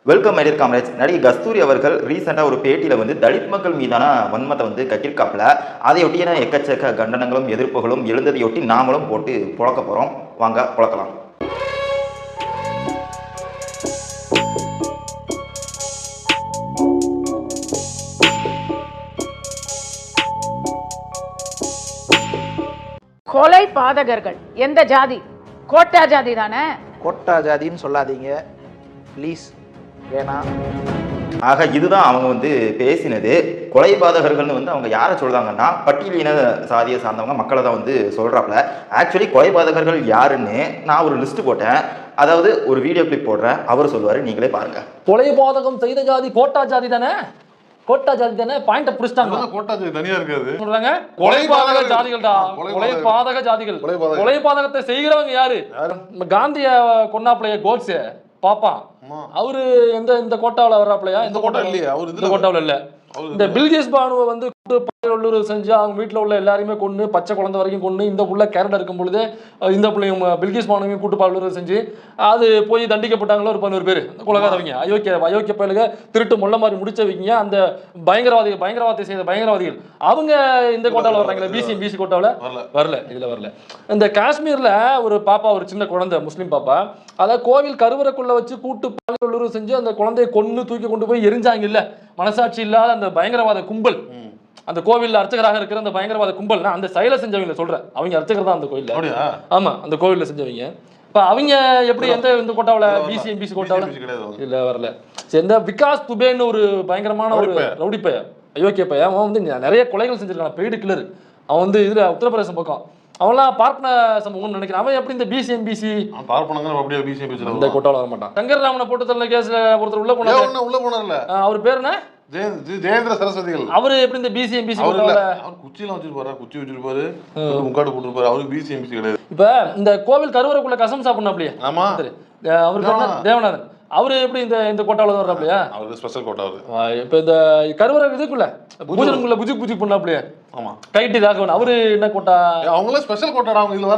Welcome my dear comrades. நடிகை கஸ்தூரி அவர்கள் ரீசெண்டாக ஒரு பேட்டியில் வந்து தலித் மக்கள் மீதான வன்மத்தை வந்து கட்டியிருக்காப்புல. அதையொட்டியான எக்கச்சக்க கண்டனங்களும் எதிர்ப்புகளும் எழுந்ததையொட்டி நாமளும் போட்டு புழக்க போகிறோம். வாங்க புழக்கலாம். கொலை பாதகர்கள் எந்த ஜாதி? கோட்டா ஜாதி தானே. கோட்டா ஜாதின்னு சொல்லாதீங்க ப்ளீஸ், வேணாம். ஆக இதுதான் அவங்க வந்து பேசினது. கொலைபாதகர்கள்னு வந்து அவங்க யாரை சொல்றாங்கன்னா பட்டியலின சாதியை சார்ந்தவங்க மக்களை தான் வந்து சொல்றாப்புல. ஆக்சுவலி கொலைபாதகர்கள் யாருன்னு நான் ஒரு லிஸ்ட் போட்டேன். அதாவது ஒரு வீடியோ கிளிப் போடுறேன், அவர் சொல்லுவாரு, நீங்களே பாருங்க. கொலைபாதகம் செய்த ஜாதி கோட்டா ஜாதி தானே. கோட்டா ஜாதி தானே. பாயிண்ட புடிச்சிட்டாங்க. கோட்டா ஜாதி தனியா இருக்காது சொல்றாங்க. கொலைபாதக ஜாதிகள்டா. கொலைபாதக ஜாதிகள். கொலைபாதகத்தை செய்கிறவங்க யாரு? காந்திய கொன்னாப்ளைய கோட்ஸே பாப்பா. அவரு இந்த கோட்டாவில் வர்றாப்லையா? இந்த கோட்டா இல்லையா? அவரு இந்த கோட்டாவில் இல்ல. இந்த பில்கேஸ் பானுவை வந்து உள்ளூர் செஞ்சு அவங்க வீட்டில் உள்ள எல்லாரையுமே கொண்டு பச்சை குழந்தை வரைக்கும் கொண்டு இந்த புள்ள கேரட் இருக்கும் பொழுது இந்த பிள்ளையும் பில்கேஸ் பானுவையும் கூட்டு பாலுறவு செஞ்சு அது போய் தண்டிக்கப்பட்டாங்களோ ஒரு 11 பேர் குலகாதவங்க, அயோக்கிய பயலுக, திருட்டு முள்ள மாதிரி முடிச்சவங்க, அந்த பயங்கரவாதத்தை செய்த பயங்கரவாதிகள். அவங்க இந்த கோட்டாவில் வர்றாங்களே. பிசி கோட்டாவில் வரல. இதுல வரல. இந்த காஷ்மீர்ல ஒரு பாப்பா, ஒரு சின்ன குழந்தை, முஸ்லீம் பாப்பா, அதாவது கோவில் கருவறைக்குள்ள வச்சு கூட்டு பாலுறவு செஞ்சு அந்த குழந்தைய கொண்டு தூக்கி கொண்டு போய் எரிஞ்சாங்க. இல்ல மனசாட்சி இல்லாத அந்த பயங்கரவாத கும்பல், அந்த கோவில்ல அர்ச்சகராக இருக்கிற அந்த பயங்கரவாத கும்பல், நான் அந்த செயலை செஞ்சவங்க சொல்றேன். அவங்க அர்ச்சகர் தான் அந்த கோயில்ல. ஆமா, அந்த கோவில்ல செஞ்சவங்க. இப்ப அவங்க எப்படி இந்த கோட்டாவில் பிசி கோட்டாவில் இல்ல வரல. இந்த விகாஸ் துபேன்னு ஒரு பயங்கரமான ஒரு ரவுடி பைய, அயோக்கிய பைய, அவன் வந்து நிறைய கொலைகள் செஞ்சிருக்கான். பெய்டு கிளர். அவன் வந்து இதுல உத்தரப்பிரதேசம் பக்கம் அவன்லாம் பார்ப்பன சமூகம்னு நினைக்கிறேன். அவன் எப்படி இந்த பிசி இந்த கோட்டாவில் வர மாட்டான். சங்கர்ராமனை போட்டு தள்ள கேஸ்ல ஒருத்தர் உள்ள போனார்ல, அவர் பேர் என்ன? ஜெயேந்திர சரஸ்வதிகள். அவரு எப்படி இந்த பிசி குச்சியெல்லாம் வச்சிருப்பாரு, குச்சி வச்சிருப்பாரு, முக்காடு போட்டுருப்பாரு. அவரு பிசி கிடையாது. இப்ப இந்த கோவில் கருவறைக்குள்ள கசம் சாப்பிடணும் அப்படியே. ஆமா, அவரு தேவநாதன். அவரு எப்படி இந்த கோட்டாவில் வர்றாப்லையா? அவருக்கு ஸ்பெஷல் கோட்டா. இப்ப இந்த கருவறை இதுக்குள்ள பூஜனுக்குள்ள புஜி பண்ணாப்லையா? ஆமா, கைட்டி ராகவன். அவரு என்ன கோட்டா? அவங்கள ஸ்பெஷல் கோட்டா. அவங்க இதுல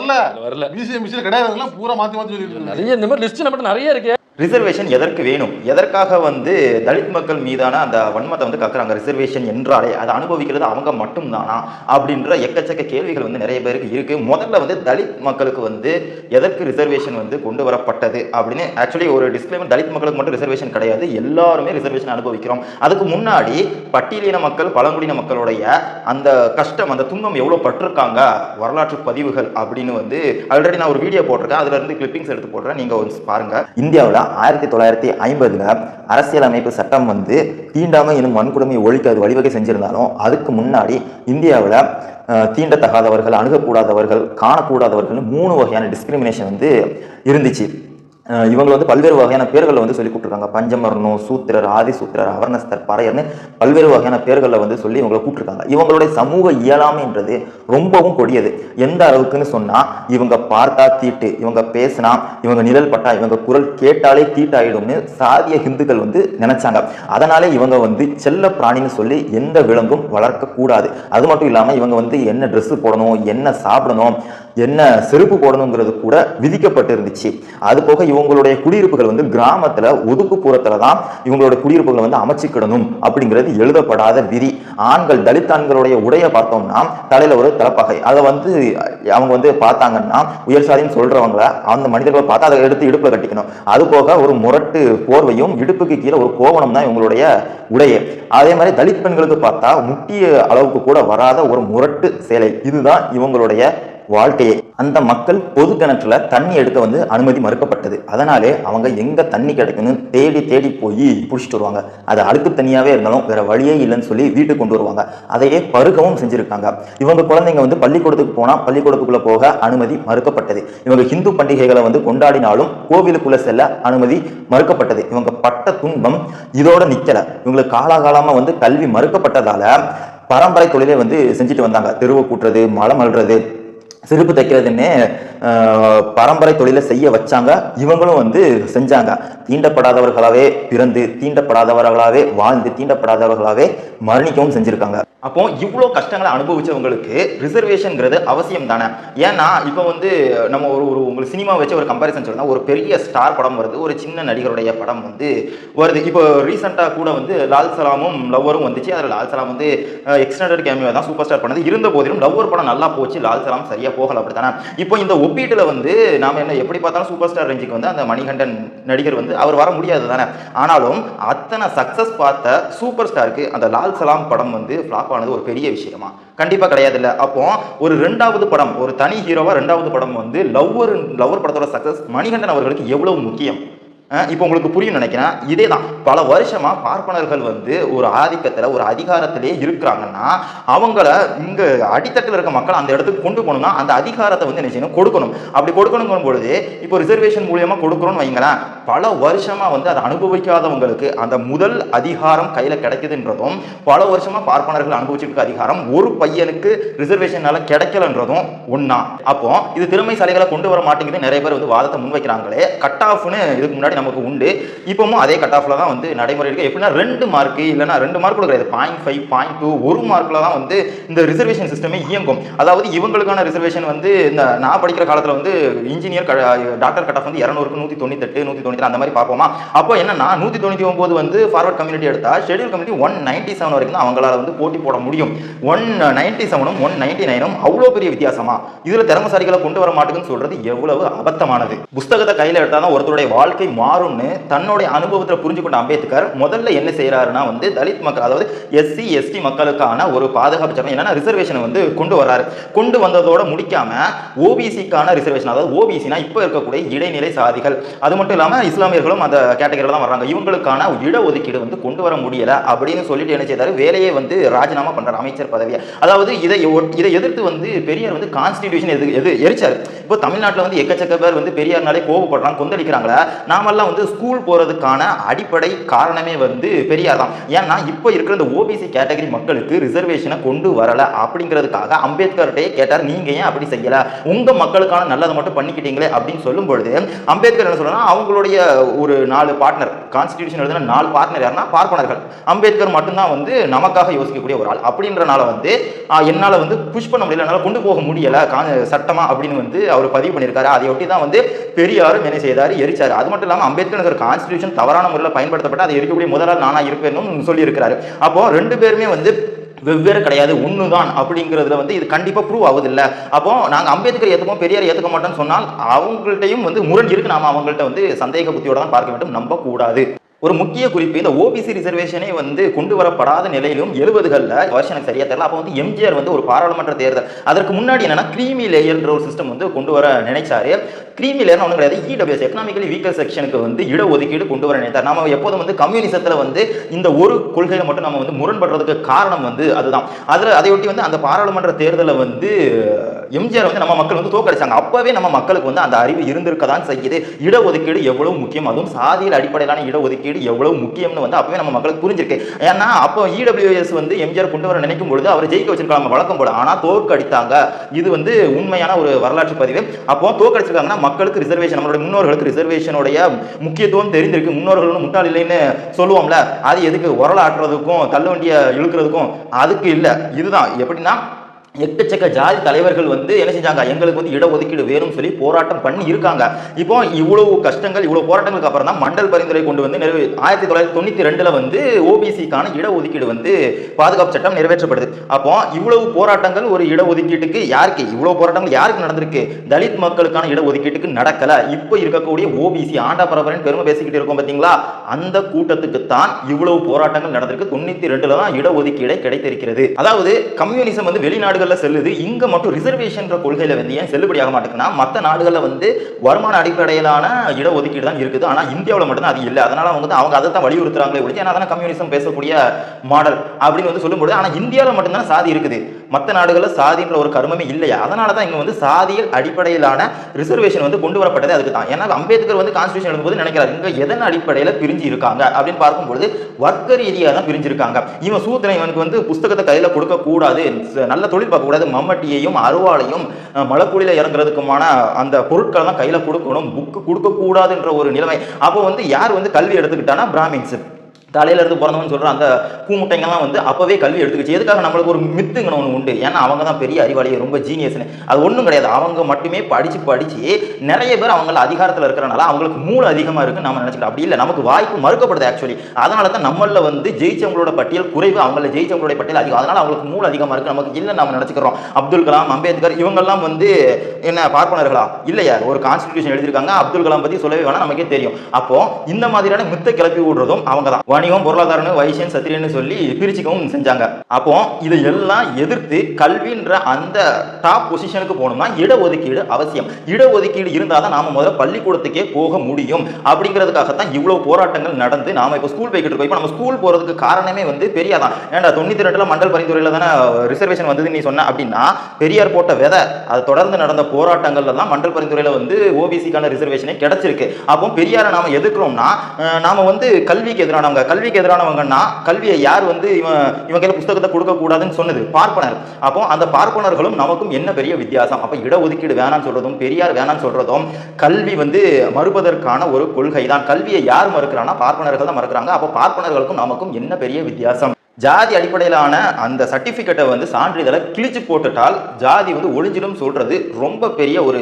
வரல. பிசி கிடையாது. பூரா மாத்தி சொல்லிட்டு நிறைய இந்த மாதிரி லிஸ்ட் நம்மகிட்ட நிறைய இருக்கு. ரிசர்வேஷன் எதற்கு வேணும்? எதற்காக வந்து தலித் மக்கள் மீதான அந்த வன்மத்தை வந்து கக்குறாங்க? ரிசர்வேஷன் என்றாலே அதை அனுபவிக்கிறது அவங்க மட்டும்தானா அப்படின்ற எக்கச்சக்க கேள்விகள் வந்து நிறைய பேருக்கு இருக்கு. முதல்ல வந்து தலித் மக்களுக்கு வந்து எதற்கு ரிசர்வேஷன் வந்து கொண்டு வரப்பட்டது அப்படின்னு ஆக்சுவலி ஒரு டிஸ்க்ளைமர். தலித் மக்களுக்கு மட்டும் ரிசர்வேஷன் கிடையாது, எல்லாருமே ரிசர்வேஷன் அனுபவிக்கிறோம். அதுக்கு முன்னாடி பட்டியலின மக்கள், பழங்குடியின மக்களுடைய அந்த கஷ்டம், அந்த துன்பம் எவ்வளோ பட்டிருக்காங்க, வரலாற்று பதிவுகள் அப்படின்னு வந்து ஆல்ரெடி நான் ஒரு வீடியோ போட்டிருக்கேன். அதுல இருந்து கிளிப்பிங்ஸ் எடுத்து போடுறேன், நீங்க பாருங்க. இந்தியாவில் 1950 அரசியலமைப்பு சட்டம் வந்து தீண்டாமை எனும் வன்கொடுமையை ஒழிக்க அது வழிவகை செஞ்சிருந்தாலும் அதுக்கு முன்னாடி இந்தியாவில் தீண்டத்தகாதவர்கள், அணுகக்கூடாதவர்கள், காணக்கூடாதவர்கள் 3 வகையான டிஸ்கிரிமினேஷன் வந்து இருந்துச்சு. இவங்க வந்து பல்வேறு வகையான பேர்களை வந்து சொல்லி கூப்பிட்டுருக்காங்க. பஞ்சமர்ணு, சூத்திரர், ஆதிசூத்திரர், அவர்ணஸ்தர், பறையர்னு பல்வேறு வகையான பேர்களில் வந்து சொல்லி இவங்களை கூப்பிட்டுருக்காங்க. இவங்களுடைய சமூக இயலாமைன்றது ரொம்பவும் கொடியது. எந்த அளவுக்குன்னு சொன்னா, இவங்க பார்த்தா தீட்டு, இவங்க பேசினா, இவங்க நிழல் பட்டா, இவங்க குரல் கேட்டாலே தீட்டாயிடும்னு சாதிய ஹிந்துக்கள் வந்து நினைச்சாங்க. அதனாலே இவங்க வந்து செல்ல பிராணின்னு சொல்லி எந்த விலங்கும் வளர்க்க கூடாது. அது மட்டும் இல்லாம இவங்க வந்து என்ன ட்ரெஸ் போடணும், என்ன சாப்பிடணும், என்ன செருப்பு போடணுங்கிறது கூட விதிக்கப்பட்டு இருந்துச்சு. அது போக இவங்களுடைய குடியிருப்புகள் வந்து கிராமத்துல ஒதுக்குப்புறத்துல தான் இவங்களுடைய குடியிருப்புகளை வந்து அமைச்சுக்கிடணும் அப்படிங்கிறது எழுதப்படாத விதி. ஆண்கள், தலித் ஆண்களுடைய உடைய பார்த்தோம்னா தலையில ஒரு தலைப்பகை, அதை வந்து அவங்க வந்து பார்த்தாங்கன்னா உயர் சாதின்னு சொல்றவங்கள அந்த மனிதர்களை பார்த்தா அதை எடுத்து இடுப்புல கட்டிக்கணும். அது போக ஒரு முரட்டு போர்வையும் இடுப்புக்கு கீழே ஒரு கோவணம் தான் இவங்களுடைய உடையே. அதே மாதிரி தலித் பெண்களுக்கு பார்த்தா முட்டிய அளவுக்கு கூட வராத ஒரு முரட்டு சேலை. இதுதான் இவங்களுடைய வாழ்க்கையை. அந்த மக்கள் பொது கிணற்றுல தண்ணி எடுக்க வந்து அனுமதி மறுக்கப்பட்டது. அதனாலே அவங்க எங்க தண்ணி கிடைக்கும்னு தேடி போய் பிடிச்சிட்டு வருவாங்க. அது அழுக்கு தண்ணியாவே இருந்தாலும் வேற வழியே இல்லைன்னு சொல்லி வீட்டுக்கு கொண்டு வருவாங்க. அதையே பருகவும் செஞ்சிருக்காங்க. இவங்க குழந்தைங்க வந்து பள்ளிக்கூடத்துக்கு போனா பள்ளிக்கூடத்துக்குள்ள போக அனுமதி மறுக்கப்பட்டது. இவங்க ஹிந்து பண்டிகைகளை வந்து கொண்டாடினாலும் கோவிலுக்குள்ள செல்ல அனுமதி மறுக்கப்பட்டது. இவங்க பட்ட துன்பம் இதோட நிக்கல. இவங்களுக்கு காலாகாலமா வந்து கல்வி மறுக்கப்பட்டதால பரம்பரை தொழிலை வந்து செஞ்சுட்டு வந்தாங்க. தெருவை கூட்டுறது, மலம் அள்ளுறது, செருப்பு தைக்கிறதுன்னு பரம்பரை தொழிலை செய்ய வச்சாங்க. இவங்களும் வந்து செஞ்சாங்க. தீண்டப்படாதவர்களாவே பிறந்து, தீண்டப்படாதவர்களாவே வாழ்ந்து, தீண்டப்படாதவர்களாவே மரணிக்கவும் செஞ்சிருக்காங்க. அப்போ இவ்வளோ கஷ்டங்களை அனுபவிச்சவங்களுக்கு ரிசர்வேஷன்ங்கிறது அவசியம் தானே? ஏன்னா இப்போ வந்து நம்ம ஒரு உங்களுக்கு சினிமா வச்சு ஒரு கம்பேரிசன் சொல்லலாம். ஒரு பெரிய ஸ்டார் படம் வருது, ஒரு சின்ன நடிகருடைய படம் வந்து வருது. இப்போ ரீசெண்டாக கூட வந்து லால் சலாமும் லவ்வரும் வந்துச்சு. அதில் லால் சலாம் வந்து எக்ஸ்டெண்டட் கேமியோ தான் சூப்பர் ஸ்டார் பண்ணது. இருந்த போதிலும் லவ்வர் படம் நல்லா போச்சு, லால் சலாம் சரியாக போகல, அப்படி தானே? இப்போ இந்த ஒப்பீட்டில் வந்து நாம் என்ன எப்படி பார்த்தாலும் சூப்பர் ஸ்டார் ரேஞ்சுக்கு வந்து அந்த மணிகண்டன் நடிகர் வந்து அவர் வர முடியாது தானே? ஆனாலும் அத்தனை சக்ஸஸ் பார்த்த சூப்பர் ஸ்டாருக்கு அந்த லால் சலாம் படம் வந்து ஃப்ளாப் ஆனது ஒரு பெரிய விஷயமா? கண்டிப்பா கிடையாது இல்ல. அப்போ ஒரு ரெண்டாவது படம், ஒரு தனி ஹீரோவா ரெண்டாவது படம் வந்து லவ்வர் படத்தோட சக்சஸ் மணிகண்டன் அவர்களுக்கு எவ்வளவு முக்கியம்? இப்போ உங்களுக்கு புரியும் நினைக்கிறேன். இதே தான் பல வருஷமா பார்ப்பனர்கள் வந்து ஒரு ஆதிக்கத்தில் ஒரு அதிகாரத்திலே இருக்கிறாங்கன்னா அவங்கள இங்க அடித்தட்டில் இருக்க மக்கள் அந்த இடத்துக்கு கொண்டு போகணும்னா அந்த அதிகாரத்தை வந்து என்ன செய்யணும்? கொடுக்கணும். அப்படி கொடுக்கணுங்கும் பொழுது இப்போ ரிசர்வேஷன் மூலியமா கொடுக்குறோம்னு வைங்களேன், பல வருஷமா வந்து அதை அனுபவிக்காதவங்களுக்கு அந்த முதல் அதிகாரம் கையில கிடைக்குதுன்றதும், பல வருஷமா பார்ப்பனர்கள் அனுபவிச்சுட்டு இருக்க அதிகாரம் ஒரு பையனுக்கு ரிசர்வேஷனால கிடைக்கலன்றதும் ஒன்னா. அப்போ இது திறமைசாலிகளை கொண்டு வர மாட்டேங்குது நிறைய பேர் வந்து வாதத்தை முன்வைக்கிறாங்களே. கட் ஆஃப்னு இதுக்கு முன்னாடி நமக்கு உண்டு, இப்பவும் அதே கட் ஆஃப்ல தான் வந்து நடைமுறை இருக்கு. எப்படின்னா 2 மார்க் இல்லைன்னா 2 மார்க் கூட கிடையாது, 0.5 0.2 1 மார்க்ல தான் வந்து இந்த ரிசர்வேஷன் சிஸ்டமே இயங்கும். அதாவது இவங்களுக்கான ரிசர்வேஷன் வந்து இந்த நான் படிக்கிற காலத்துல வந்து இன்ஜினியர் டாக்டர் கட் ஆஃப் வந்து 200க்கு 198 193 அந்த மாதிரி பார்ப்போமா. அப்போ என்னன்னா 199 வந்து ஃபார்வர்ட் கம்யூனிட்டி எடுத்தா ஷெட்யூல் கம்யூனிட்டி 197 வரைக்கும் தான் அவங்களால வந்து போட்டி போட முடியும். 197ம் 199ம் அவ்வளோ பெரிய வித்தியாசமா? இதுல திறமசாலிகளை கொண்டு வர மாட்டேங்குன்னு சொல்றது எவ்வளவு அபத்தமானது. புஸ்தகத்தை கையில எடுத்தாதான் ஒருத்தருடைய வாழ்க்கை மாறும்னு தன்னுடைய அனுபவத்தில் புரிஞ்சு கொண்ட அம்பேத்கர் முதல்ல என்ன செய்யறாருன்னா வந்து தலித் மக்கள், அதாவது SC ST மக்களுக்கான ஒரு பாதுகாப்பு சட்டம் என்னன்னா ரிசர்வேஷன் வந்து கொண்டு வர்றாரு. கொண்டு வந்ததோட முடிக்காம OBCக்கான ரிசர்வேஷன், அதாவது OBCனா இப்போ இருக்கக்கூடிய இடைநிலை சாதிகள், அது மட்டும் இல்லாம இஸ்லாமியர்களும் அந்த கேட்டகரியில தான் வர்றாங்க, இவங்களுக்கான இடஒதுக்கீடு வந்து கொண்டு வர முடியல அப்படின்னு சொல்லிட்டு என்ன செய்தாரு? வேலையை வந்து ராஜினாமா பண்றாரு அமைச்சர் பதவியை. அதாவது இதை எதிர்த்து வந்து பெரியார் வந்து கான்ஸ்டிடியூஷன் எரிச்சாரு. இப்போ தமிழ்நாட்டில் வந்து எக்கச்சக்க பேர் வந்து பெரியார்னாலே கோவப்படுறாங்க, கொந்தளிக்கிறாங்களா. நாமெல்லாம் வந்து ஸ்கூல் போறதுக்கான அடிப்படை காரணமே வந்து பெரியார் தான். ஏன்னா இப்போ இருக்கிற இந்த OBC கேட்டகரி மக்களுக்கு ரிசர்வேஷனை கொண்டு வரல அப்படிங்கிறதுக்காக அம்பேத்கர்கிட்டே கேட்டார், நீங்க ஏன் அப்படி செய்யல, உங்க மக்களுக்கான நல்லதை மட்டும் பண்ணிக்கிட்டீங்களே அப்படின்னு சொல்லும் பொழுது அம்பேத்கர் என்ன சொல்றாங்க? அவங்களுடைய ஒரு 4 பார்ட்னர், கான்ஸ்டிடியூஷன் எழுதின 4 பார்ட்னர் யாருன்னா பார்ப்பனர்கள். அம்பேத்கர் மட்டும்தான் வந்து நமக்காக யோசிக்கக்கூடிய ஒரு ஆள். அப்படின்றனால வந்து என்னால வந்து புஷ் பண்ண முடியல, என்னால கொண்டு போக முடியல சட்டமா அப்படின்னு வந்து அவர் பதிவு பண்ணியிருக்காரு. அதையொட்டி தான் வந்து பெரியாரும் என்ன செய்தாரு? எரிச்சாரு. அது மட்டும் இல்லாமல் அம்பேத்கர் கான்ஸ்டிடியூஷன் தவறான முறையில் பயன்படுத்தப்பட்டு அதை எரிக்கக்கூடிய முதலால் நானா இருப்பேன்னு சொல்லி இருக்கிறாரு. அப்போ 2 பேருமே வந்து வெவ்வேறு கிடையாது, ஒண்ணுதான் அப்படிங்கிறதுல வந்து இது கண்டிப்பா ப்ரூவ் ஆகுது இல்ல. அப்போ நாங்க அம்பேத்கர் ஏத்துப்போம் பெரியார் ஏத்துக்க மாட்டோம்னு சொன்னால் அவங்கள்ட்டையும் வந்து முரண் இருக்கு. நாம அவங்கள்ட்ட வந்து சந்தேக புத்தியோட தான் பார்க்க வேண்டும், நம்ப கூடாது. ஒரு முக்கிய குறிப்பு, இந்த OBC ரிசர்வேஷனே வந்து கொண்டு வரப்படாத நிலையிலும் 70களில் வருஷம் எனக்கு சரியா தெரியல, அப்போ வந்து எம்ஜிஆர் வந்து ஒரு பாராளுமன்ற தேர்தல், அதற்கு முன்னாடி என்னன்னா கிரீமி லேயர்ன்ற ஒரு சிஸ்டம் வந்து கொண்டு வர நினைச்சாரு. கிரீமி லேயர் ஒன்றும் கிடையாது, EWS எக்கனாமிக்கலி வீக்கர் செக்ஷனுக்கு வந்து இடஒதுக்கீடு கொண்டு வர நினைத்தார். நம்ம எப்போதும் வந்து கம்யூனிசத்தில் வந்து இந்த ஒரு கொள்கையை மட்டும் நம்ம வந்து முரண்படுறதுக்கு காரணம் வந்து அதுதான். அதையொட்டி வந்து அந்த பாராளுமன்ற தேர்தலை வந்து எம்ஜிஆர் வந்து நம்ம மக்கள் வந்து தோக்கடிச்சாங்க. அப்பவே நம்ம மக்களுக்கு வந்து அந்த அறிவு இருந்திருக்க தான் செய்யுது, இடஒதுக்கீடு எவ்வளவு முக்கியம், அதுவும் சாதியில் அடிப்படையிலான இடஒதுக்கீடு எவ்வளவு முக்கியம்னு வந்து அப்பவே நம்ம மக்களுக்கு புரிஞ்சிருக்கு. ஏன்னா அப்போ EWS வந்து எம்ஜிஆர் கொண்டு வர நினைக்கும் பொழுது அவர் ஜெயிக்க வச்சிருக்காங்க வழக்கம் போல, ஆனா தோற்கடித்தாங்க. இது வந்து உண்மையான ஒரு வரலாற்று பதிவு. அப்போ தோற்கடிச்சிருக்காங்கன்னா மக்களுக்கு ரிசர்வேஷன், நம்மளுடைய முன்னோர்களுக்கு ரிசர்வேஷனுடைய முக்கியத்துவம் தெரிஞ்சிருக்கு. முன்னோர்கள் முட்டாள் இல்லைன்னு சொல்லுவோம்ல, அது எதுக்கு உரலாட்டுறதுக்கும் தள்ளுவண்டிய இழுக்கிறதுக்கும் அதுக்கு இல்லை. இதுதான் எப்படின்னா எக்கச்சக்க ஜாதி தலைவர்கள் வந்து என்ன செஞ்சாங்க? எங்களுக்கு வந்து இடஒதுக்கீடு வேணும்னு சொல்லி போராட்டம் பண்ணி இருக்காங்க. இப்போ இவ்வளவு கஷ்டங்கள், இவ்வளவு போராட்டங்களுக்கு அப்புறம் தான் மண்டல் பரிந்துரை கொண்டு வந்து 1992 வந்து OBCக்கான இடஒதுக்கீடு வந்து பாதுகாப்பு சட்டம் நிறைவேற்றப்படுது. அப்போ இவ்வளவு போராட்டங்கள் ஒரு இடஒதுக்கீட்டுக்கு யாருக்கு, இவ்வளவு போராட்டங்கள் யாருக்கு நடந்திருக்கு? தலித் மக்களுக்கான இடஒதுக்கீட்டுக்கு நடக்கல. இப்போ இருக்கக்கூடிய OBC ஆண்டா பரபரன் பெருமை பேசிக்கிட்டு இருக்கோம் பார்த்தீங்களா, அந்த கூட்டத்துக்கு தான் இவ்வளவு போராட்டங்கள் நடந்திருக்கு. 92 தான் இடஒதுக்கீடை கிடைத்திருக்கிறது. அதாவது கம்யூனிசம் வந்து வெளிநாடுகள் செல்லுது, இங்க மட்டும் ரிசர்வேஷன் கொள்கையில வந்து ஏன் செல்லுபடியாக மாட்டேங்குன்னா, மற்ற நாடுகளில் வந்து வருமான அடிப்படையிலான இடஒதுக்கீடு தான் இருக்குது, ஆனா இந்தியாவில் மட்டும்தான் அது இல்லை. அதனால அவங்க அதை தான் வலியுறுத்துறாங்களே ஒழிச்சு, ஏன்னா அதான் கம்யூனிசம் பேசக்கூடிய மாடல் அப்படின்னு வந்து சொல்லும்போது, ஆனா இந்தியாவில் மட்டும்தான் சாதி இருக்குது, மற்ற நாடுகளில் சாதின்ற ஒரு கருமமே இல்லையா. அதனால தான் இங்க வந்து சாதியல் அடிப்படையிலான ரிசர்வேஷன் வந்து கொண்டு வரப்பட்டது அதுக்கு தான். ஏன்னா அம்பேத்கர் வந்து கான்ஸ்டிடியூஷன் எழுதும்போது நினைக்கிறார், இங்க எதன் அடிப்படையில் பிரிஞ்சு இருக்காங்க அப்படின்னு பார்க்கும்போது வர்க்க ரீதியாக தான் பிரிஞ்சிருக்காங்க. இவன் சூத்திரன் இவனுக்கு வந்து புஸ்தகத்தை கையில கொடுக்க கூடாது, நல்ல தொழில் கூடாது, மம்மட்டியையும் அருவாளையும் மலக்குழியில இறங்குறதுக்குமான அந்த பொருட்களை தான் கையில கொடுக்கணும், புக்கு கொடுக்க கூடாதுன்ற ஒரு நிலைமை. அப்போ வந்து யார் வந்து கல்வி எடுத்துக்கிட்டானா பிராமின்ஸ். தலையில இருந்து பிறந்தவன் சொல்ற அந்த கூமுட்டைங்கெல்லாம் வந்து அப்பவே கல்வி எடுத்துக்கிச்சு. எதுக்காக நம்மளுக்கு ஒரு மித்துங்கன்னு ஒன்று உண்டு, ஏன்னா அவங்க தான் பெரிய அறிவாளி, ரொம்ப ஜீனியஸ்னு. அது ஒன்றும் கிடையாது. அவங்க மட்டுமே படிச்சு நிறைய பேர் அவங்கள அதிகாரத்தில் இருக்கிறனால அவங்களுக்கு மூளை அதிகமாக இருக்குன்னு நம்ம நினைச்சுக்கலாம். அப்படி இல்லை, நமக்கு வாய்ப்பு மறுக்கப்படுது ஆக்சுவலி. அதனால தான் நம்மள வந்து ஜெயிச்சவங்களோட பட்டியல் குறைவு, அவங்கள ஜெயிச்சவங்களோட பட்டியல் அதிகம். அதனால அவங்களுக்கு மூளை அதிகமாக இருக்கு, நமக்கு இல்லை நம்ம நினைச்சுக்கிறோம். அப்துல் கலாம், அம்பேத்கர் இவங்கெல்லாம் வந்து என்ன பார்ப்பனர்களா? இல்லையா? ஒரு கான்ஸ்டிடியூஷன் எழுதியிருக்காங்க. அப்துல் கலாம் பத்தி சொல்லவே வேணாம், நமக்கே தெரியும். அப்போ இந்த மாதிரியான மித்தை கிளப்பி விடுறதும் அவங்க தான். வணிகம், பொருளாதாரம், வைசியன், சத்திரியன்னு சொல்லி பிரிச்சுக்கவும் செஞ்சாங்க. அப்போ இதை எல்லாம் எதிர்த்து கல்வின்ற அந்த டாப் பொசிஷனுக்கு போகணும்னா இடஒதுக்கீடு அவசியம். இடஒதுக்கீடு இருந்தால் தான் நாம முதல்ல பள்ளிக்கூடத்துக்கே போக முடியும். அப்படிங்கிறதுக்காகத்தான் இவ்வளவு போராட்டங்கள் நடந்து நாம இப்போ ஸ்கூல் போய்கிட்டு இருக்கோம். இப்போ நம்ம ஸ்கூல் போறதுக்கு காரணமே வந்து பெரியார் தான். ஏன்டா 92ல மண்டல் பரிந்துரையில தானே ரிசர்வேஷன் வந்தது நீ சொன்ன அப்படின்னா, பெரியார் போட்ட விதை. அது தொடர்ந்து நடந்த போராட்டங்கள்ல தான் மண்டல் பரிந்துரையில வந்து ஓபிசிக்கான ரிசர்வேஷனே கிடைச்சிருக்கு. அப்போ பெரியாரை நாம எதிர்க்கிறோம்னா நாம வந்து கல்விக்கு எதிரானவங்க. கல்விக்கு எதிரானவங்கன்னா கல்வியை யார் வந்து இவங்க கையில புத்தகத்தை கொடுக்க கூடாதுன்னு சொன்னது? பார்ப்பனர். அப்போ அந்த பார்ப்பனர்களும் நமக்கும் என்ன பெரிய வித்தியாசம்? அப்ப இடஒதுக்கீடு வேணாம்னு சொல்றதும் பெரியார் வேணாம்னு சொல்றதும் கல்வி வந்து மறுப்பதற்கான ஒரு கொள்கை தான். கல்வியை யார் மறுக்கிறான்னா பார்ப்பனர்கள் தான் மறுக்கிறாங்க. அப்போ பார்ப்பனர்களுக்கும் நமக்கும் என்ன பெரிய வித்தியாசம்? ஜாதி அடிப்படையிலான அந்த சர்டிபிகேட்டை வந்து சான்றிதழை கிழிச்சு போட்டுட்டால் ஜாதி வந்து ஒழிஞ்சிடும் சொல்றது ரொம்ப பெரிய ஒரு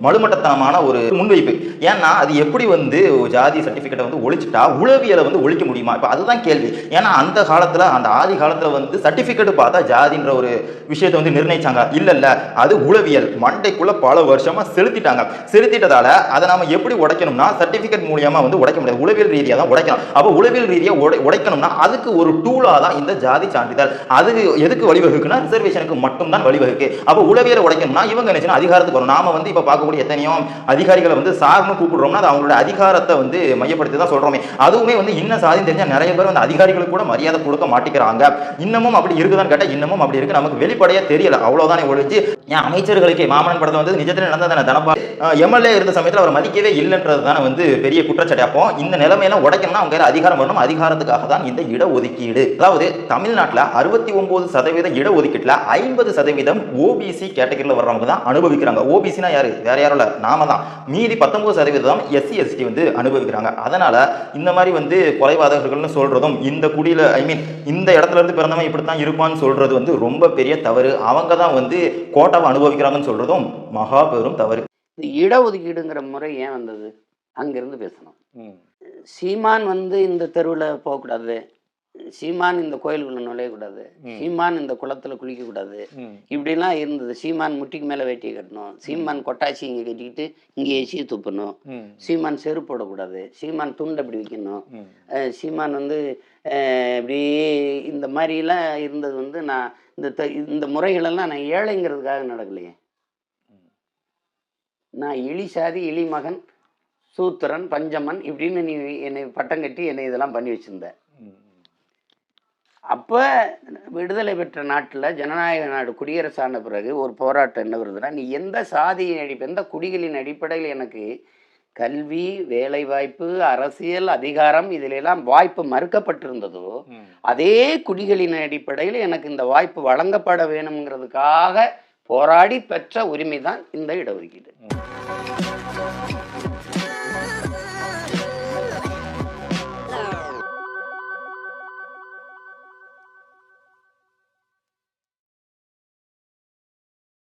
மழுமட்டத்தனமான ஒரு முன்வைப்பு. ஏன்னா அது எப்படி வந்து ஜாதி சர்டிபிகேட்டை வந்து ஒழிச்சிட்டா உளவியலை வந்து ஒழிக்க முடியுமா? இப்போ அதுதான் கேள்வி. ஏன்னா அந்த காலத்துல, அந்த ஆதி காலத்துல வந்து சர்டிபிகேட் பார்த்தா ஜாதின்ற ஒரு விஷயத்தை வந்து நிர்ணயிச்சாங்க. இல்ல அது உளவியல். மண்டைக்குள்ள பல வருஷமா செலுத்திட்டாங்க. செலுத்திட்டதால அதை நாம எப்படி உடைக்கணும்னா சர்டிபிகேட் மூலியமா வந்து உடைக்க முடியாது. உளவியல் ரீதியாக தான் உடைக்கணும். அப்போ உளவியல் ரீதியாக உடைக்கணும்னா அதுக்கு ஒரு டூலா தான் இந்த ஜாதி சான்றிதழ். அது எதுக்கு வழிவகுக்குன்னா ரிசர்வேஷனுக்கு மட்டும் தான் வழிவகுக்கு. அப்போ உளவியலை உடைக்கணும்னா இவங்க நினைச்சா அதிகாரத்துக்கு வரும். நாம வந்து இப்ப பார்க்கக்கூடிய எத்தனையோ அதிகாரிகளை வந்து சார்னு கூப்பிடுறோம்னா அது அவங்களோட அதிகாரத்தை வந்து மையப்படுத்தி தான் சொல்றோமே. அதுவுமே வந்து இன்ன சாதின்னு தெரிஞ்சா நிறைய பேர் வந்து அதிகாரிகளுக்கு கூட மரியாதை கொடுக்க மாட்டேங்கிறாங்க. இன்னமும் அப்படி இருக்குதான்னு கேட்டா இன்னமும் அப்படி இருக்கு. நமக்கு வெளிப்படையா தெரியல, அவ்வளவுதானே ஒழிஞ்சு. ஏன் அமைச்சர்களுக்கு மாமன்னன் படத்தை வந்து நிஜத்தில் நடந்ததான தனப்பா எம்எல்ஏ இருந்த சமயத்தில் அவர் மதிக்கவே இல்லைன்றது தானே வந்து பெரிய குற்றச்சாட்டு. அப்போ இந்த நிலைமையெல்லாம் உடைக்கணும்னா அவங்க அதிகாரம் வரணும். அதிகாரத்துக்காக தான் இந்த இடஒதுக்கீடு. அதாவது தமிழ்நாட்டில் 69% இடஒதுக்கீட்டுல 50% ஓபிசி கேட்டகரியில் வர்றவங்க தான் அனுபவிக்கிறாங்க. ஓபிசினா யாரு? வேற யாரும் இல்ல, நாம தான். மீதி 19% எஸ்சி எஸ்டி வந்து அனுபவிக்கிறாங்க. அதனால இந்த மாதிரி வந்து கொலைவாதகர்கள்னு சொல்றதும், இந்த குடியில இந்த இடத்துல இருந்து பிறந்தவன் இப்படித்தான் இருப்பான்னு சொல்றது வந்து ரொம்ப பெரிய தவறு. அவங்க தான் வந்து கோட்டாவை அனுபவிக்கிறாங்கன்னு சொல்றதும் மகா பெரும் தவறு. இடஒதுக்கீடுங்கிற முறை ஏன் வந்தது? அங்கிருந்து பேசணும். சீமான் வந்து இந்த தெருவில் போகக்கூடாது, சீமான் இந்த கோயிலுக்குள்ள நுழையக்கூடாது, சீமான் இந்த குளத்துல குளிக்க கூடாது, இப்படிலாம் இருந்தது. சீமான் முட்டிக்கு மேல வேட்டியை கட்டணும், சீமான் கொட்டாச்சி இங்க கட்டிக்கிட்டு இங்க எச்சியை துப்பணும், சீமான் செருப்பு போடக்கூடாது, சீமான் துண்டை அப்படி வைக்கணும், சீமான் வந்து இப்படி இந்த மாதிரிலாம் இருந்தது. வந்து நான் இந்த முறைகளெல்லாம் நான் ஏழைங்கிறதுக்காக நடக்கலையே. நான் இழி சாதி, இழி மகன், சூத்திரன், பஞ்சமன் இப்படின்னு நீ என்னை பட்டம் கட்டி என்னை இதெல்லாம் பண்ணி வச்சிருந்த. அப்போ விடுதலை பெற்ற நாட்டில், ஜனநாயக நாடு, குடியரசான பிறகு ஒரு போராட்டம் என்ன வருதுன்னா, நீ எந்த சாதியின் எந்த குடிகளின் அடிப்படையில் எனக்கு கல்வி, வேலைவாய்ப்பு, அரசியல், அதிகாரம் இதிலெல்லாம் வாய்ப்பு மறுக்கப்பட்டிருந்ததோ அதே குடிகளின் அடிப்படையில் எனக்கு இந்த வாய்ப்பு வழங்கப்பட வேணுங்கிறதுக்காக போராடி பெற்ற உரிமை தான் இந்த இடஒதுக்கீடு.